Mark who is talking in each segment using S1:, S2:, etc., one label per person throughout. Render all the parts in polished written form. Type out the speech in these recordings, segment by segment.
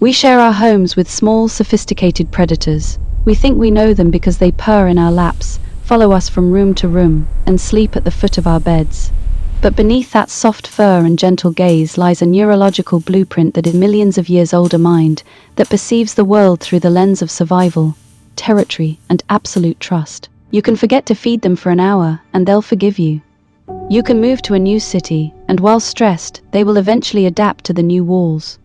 S1: We share our homes with small, sophisticated predators. We think we know them because they purr in our laps, follow us from room to room, and sleep at the foot of our beds. But beneath that soft fur and gentle gaze lies a neurological blueprint that is millions of years older mind that perceives the world through the lens of survival, territory, and absolute trust. You can forget to feed them for an hour, and they'll forgive you. You can move to a new city, and while stressed, they will eventually adapt to the new walls.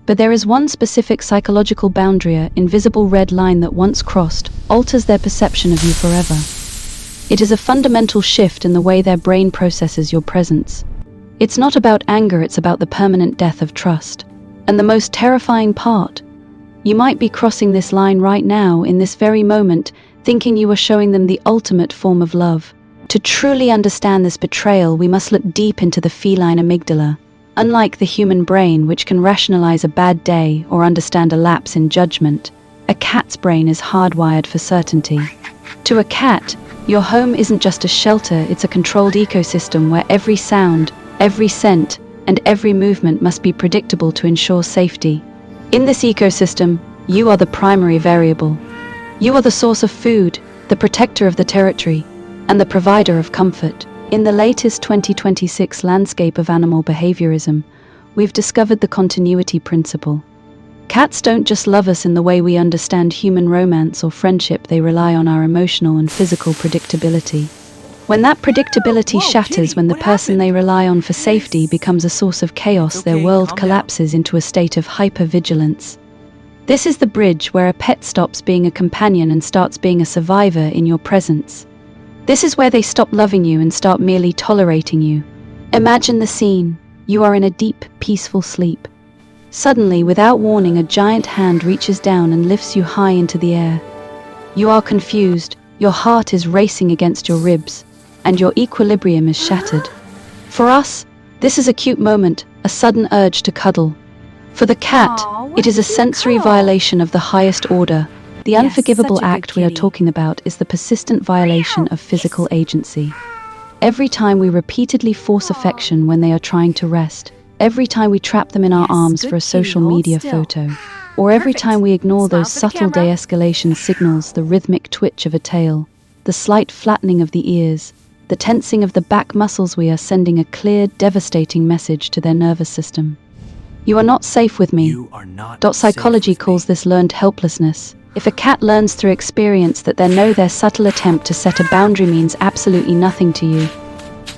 S1: But there is one specific psychological boundary, an invisible red line that once crossed, alters their perception of you forever. It is a fundamental shift in the way their brain processes your presence. It's not about anger, it's about the permanent death of trust. And the most terrifying part, you might be crossing this line right now, in this very moment, thinking you are showing them the ultimate form of love. To truly understand this betrayal, we must look deep into the feline amygdala. Unlike the human brain, which can rationalize a bad day or understand a lapse in judgment, a cat's brain is hardwired for certainty. To a cat, your home isn't just a shelter, it's a controlled ecosystem where every sound, every scent, and every movement must be predictable to ensure safety. In this ecosystem, you are the primary variable. You are the source of food, the protector of the territory, and the provider of comfort. In the latest 2026 landscape of animal behaviorism, we've discovered the continuity principle. Cats don't just love us in the way we understand human romance or friendship, they rely on our emotional and physical predictability. When that predictability shatters, when the person they rely on for safety becomes a source of chaos, their world collapses into a state of hypervigilance. This is the bridge where a pet stops being a companion and starts being a survivor in your presence. This is where they stop loving you and start merely tolerating you. Imagine the scene. You are in a deep, peaceful sleep. Suddenly, without warning, a giant hand reaches down and lifts you high into the air. You are confused, your heart is racing against your ribs, and your equilibrium is shattered. For us, this is a cute moment, a sudden urge to cuddle. For the cat, it is a sensory violation of the highest order. The unforgivable act we are talking about is the persistent violation of physical agency. Every time we repeatedly force affection when they are trying to rest, every time we trap them in our arms for a social media photo, or every time we ignore those subtle de-escalation signals, the rhythmic twitch of a tail, the slight flattening of the ears, the tensing of the back muscles, we are sending a clear, devastating message to their nervous system. You are not safe with me. Psychology calls this learned helplessness. If a cat learns through experience that their subtle attempt to set a boundary means absolutely nothing to you,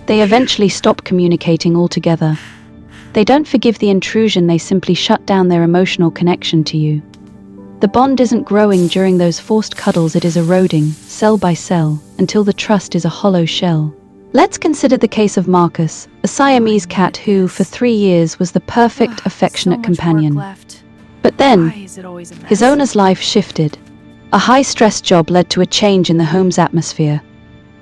S1: they eventually stop communicating altogether. They don't forgive the intrusion, they simply shut down their emotional connection to you. The bond isn't growing during those forced cuddles, it is eroding, cell by cell, until the trust is a hollow shell. Let's consider the case of Marcus, a Siamese cat who, for 3 years, was the perfect, affectionate companion. But then, his owner's life shifted. A high-stress job led to a change in the home's atmosphere.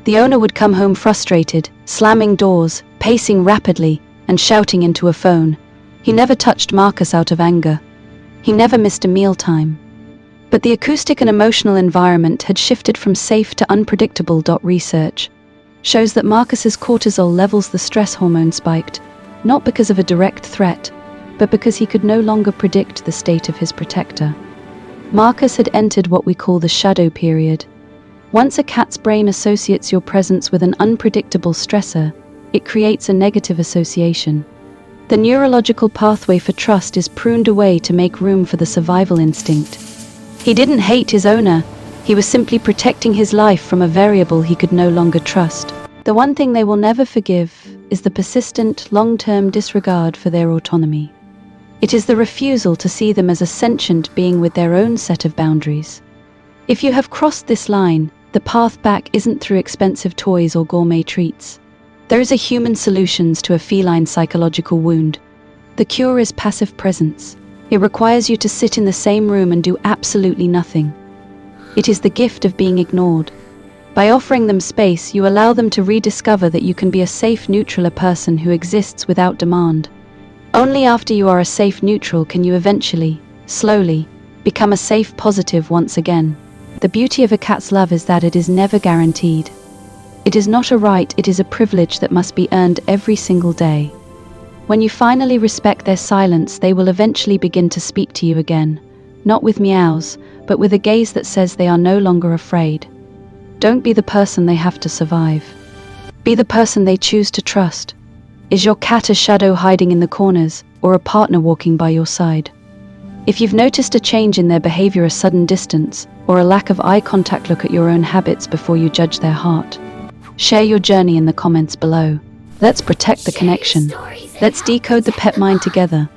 S1: The owner would come home frustrated, slamming doors, pacing rapidly, and shouting into a phone. He never touched Marcus out of anger. He never missed a mealtime. But the acoustic and emotional environment had shifted from safe to unpredictable. Research shows that Marcus's cortisol levels, the stress hormone, spiked, not because of a direct threat, but because he could no longer predict the state of his protector. Marcus had entered what we call the shadow period. Once a cat's brain associates your presence with an unpredictable stressor, it creates a negative association. The neurological pathway for trust is pruned away to make room for the survival instinct. He didn't hate his owner, he was simply protecting his life from a variable he could no longer trust. The one thing they will never forgive is the persistent, long-term disregard for their autonomy. It is the refusal to see them as a sentient being with their own set of boundaries. If you have crossed this line, the path back isn't through expensive toys or gourmet treats. There is a human solution to a feline psychological wound. The cure is passive presence. It requires you to sit in the same room and do absolutely nothing. It is the gift of being ignored. By offering them space, you allow them to rediscover that you can be a safe, neutral person who exists without demand. Only after you are a safe neutral can you eventually, slowly, become a safe positive once again. The beauty of a cat's love is that it is never guaranteed. It is not a right, it is a privilege that must be earned every single day. When you finally respect their silence, they will eventually begin to speak to you again, not with meows, but with a gaze that says they are no longer afraid. Don't be the person they have to survive. Be the person they choose to trust. Is your cat a shadow hiding in the corners, or a partner walking by your side? If you've noticed a change in their behavior, a sudden distance, or a lack of eye contact, look at your own habits before you judge their heart. Share your journey in the comments below. Let's protect the connection. Let's decode the pet mind together.